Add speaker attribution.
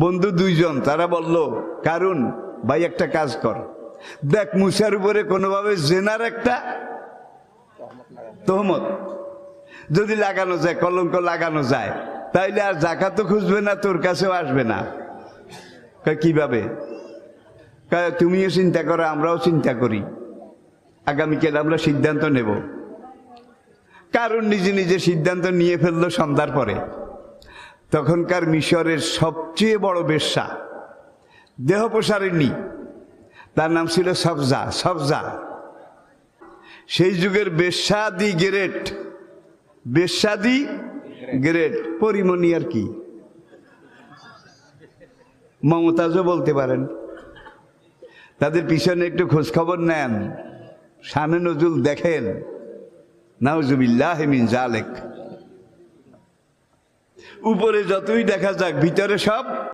Speaker 1: বন্ধু দুইজন, তারা বলল, কারণ ভাই একটা কাজ কর, দেখ মুসার উপরে কোনোভাবে জেনার একটা তহমত যদি লাগানো যায়, কলঙ্ক লাগানো যায়, তাইলে আর জাকাতও খুঁজবে না, তোর কাছেও আসবে না। কিভাবে? তুমিও চিন্তা করো, আমরাও চিন্তা করি, আগামীকাল আমরা সিদ্ধান্ত নেব। কারণ নিজে নিজে সিদ্ধান্ত নিয়ে ফেললো সন্ধ্যার পরে। তখনকার মিশরের সবচেয়ে বড় বেশ্যা, দেহ প্রসারিণী, তার নাম ছিল সবজা। সবজা সেই যুগের বেশ্যাদি গ্রেট, বেশ্যাদি গ্রেট, পরিমণি আর কি, মমতাজও বলতে পারেন। তাদের পিছনে একটু খোঁজখবর নেন, শানে নজুল দেখেন, নাউজুবিল্লাহি মিন জালিক। উপরে যতই দেখা যাক, ভিতরে সব